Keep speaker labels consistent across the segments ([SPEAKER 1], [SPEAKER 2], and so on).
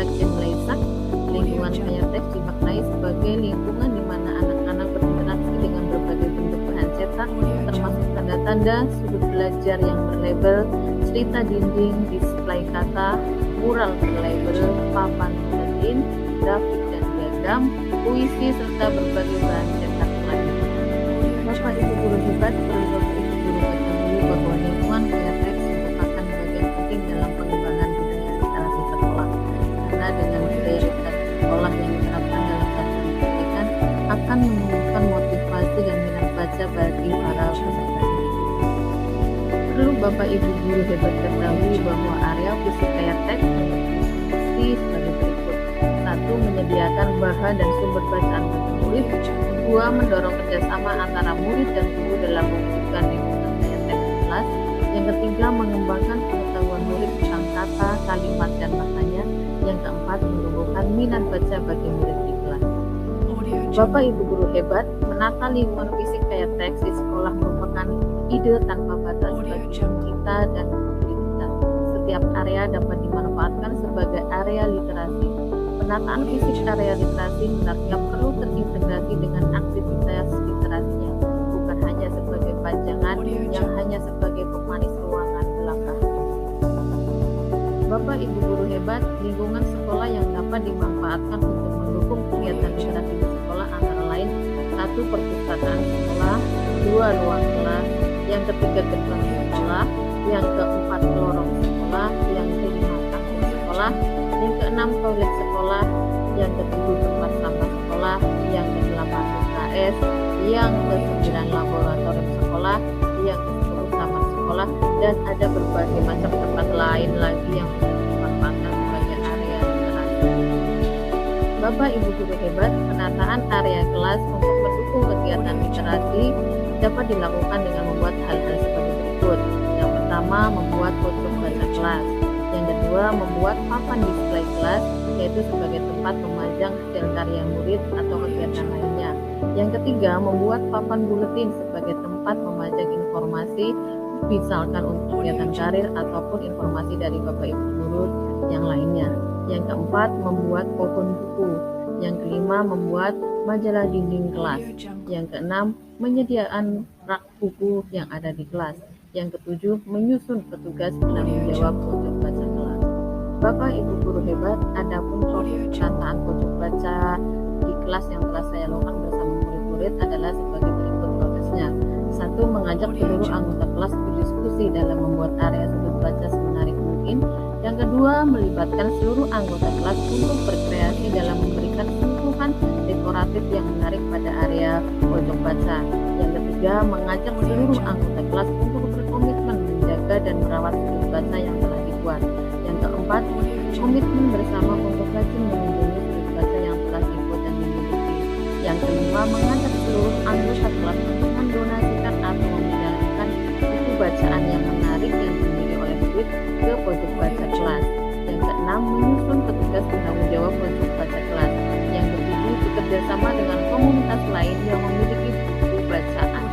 [SPEAKER 1] Lecak, lingkungan kaya teks dimaknai sebagai lingkungan di mana anak-anak berinteraksi dengan berbagai bentuk bahan cetak, termasuk tanda-tanda, sudut belajar yang berlabel, cerita dinding, display kata, mural berlabel, papan buletin, grafik dan diagram, puisi serta berbagai bahan cetak lainnya. Bapak Ibu guru hebat, perlu Bapak Ibu guru ketahui bahwa lingkungan kaya teks merupakan bagian penting dalam pengembangan budaya literasi sekolah. Karena dengan budaya literasi sekolah yang diterapkan dalam satuan pendidikan akan menumbuhkan motivasi dan minat baca bagi para peserta didik. Perlu Bapak Ibu guru hebat ketahui bahwa area fisik kaya teks berfungsi sebagai berikut. 1. Menyediakan bahan dan sumber bacaan bagi murid. 2. Mendorong kerjasama antara murid dan guru dalam mewujudkan lingkungan kaya teks di kelas. Yang ketiga, mengembangkan pengetahuan murid tentang kata, kalimat, dan maknanya. Yang keempat, menumbuhkan minat baca bagi murid di kelas. Bapak Ibu guru hebat, menata lingkungan fisik kaya teks di sekolah merupakan ide tanpa batas bagi kita dan murid kita. Setiap area dapat dimanfaatkan sebagai area literasi. Penataan fisik area literasi hendaknya perlu terintegrasi dengan aktivitas literasinya, bukan hanya sebagai panjangan yang hanya sebagai pemanis ruangan belaka. Bapak Ibu guru hebat, lingkungan sekolah yang dapat dimanfaatkan untuk mendukung kegiatan literasi di sekolah antara lain 1. Perpustakaan sekolah, 2. Ruang kelas, yang ketiga gerbang sekolah, yang keempat lorong sekolah, yang kelima kantin sekolah, yang keenam toilet sekolah, yang ketujuh tempat sampah sekolah, yang kedelapan UKS, yang kesembilan laboratorium sekolah, yang ke-10 taman sekolah, dan ada berbagai macam tempat lain lagi yang bisa dimanfaatkan sebagai area literasi. Bapak Ibu guru hebat, penataan area kelas untuk mendukung kegiatan literasi dapat dilakukan dengan membuat hal-hal sebagai berikut. Yang pertama, membuat pojok baca kelas. Yang kedua, membuat papan display kelas, yaitu sebagai tempat memajang hasil karya murid atau kegiatan lainnya. Yang ketiga, membuat papan buletin sebagai tempat memajang informasi, misalkan untuk kegiatan karir ataupun informasi dari Bapak Ibu guru yang lainnya. Yang keempat, membuat pohon buku. Yang kelima, membuat majalah dinding kelas. Yang keenam, menyediakan rak buku yang ada di kelas. Yang ketujuh, menyusun petugas penanggung jawab pojok baca kelas. Bapak Ibu guru hebat, adapun penataan pojok baca di kelas yang telah saya lakukan bersama murid-murid adalah sebagai berikut prosesnya. 1. Mengajak seluruh anggota kelas berdiskusi dalam membuat area sudut baca semenarik mungkin. Yang kedua, melibatkan seluruh anggota kelas untuk berkreasi dalam memberikan sentuhan dekoratif yang menarik pada area pojok baca. Yang ketiga, mengajak seluruh anggota kelas untuk berkomitmen menjaga dan merawat sudut baca yang telah dibuat. Yang keempat, komitmen bersama untuk rajin mengunjungi sudut baca yang telah dibuat dan dimiliki. Yang kelima, mengajak seluruh anggota kelas untuk mendonasikan atau menjalankan buku bacaan yang menarik yang dimiliki oleh murid ke pojok baca kelas. Yang keenam, menyusun petugas penanggung jawab pojok baca kelas. Yang ketujuh, bekerjasama dengan komunitas lain yang memiliki buku bacaan.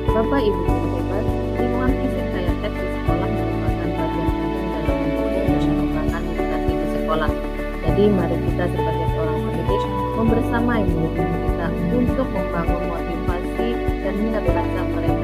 [SPEAKER 1] Bapak Ibu guru hebat, lingkungan fisik kaya teks di sekolah merupakan bagian penting dalam mendukung dan mengembangkan literasi di sekolah. Jadi mari kita sebagai seorang pendidik membersamai murid-murid kita untuk membangun motivasi dan minat baca mereka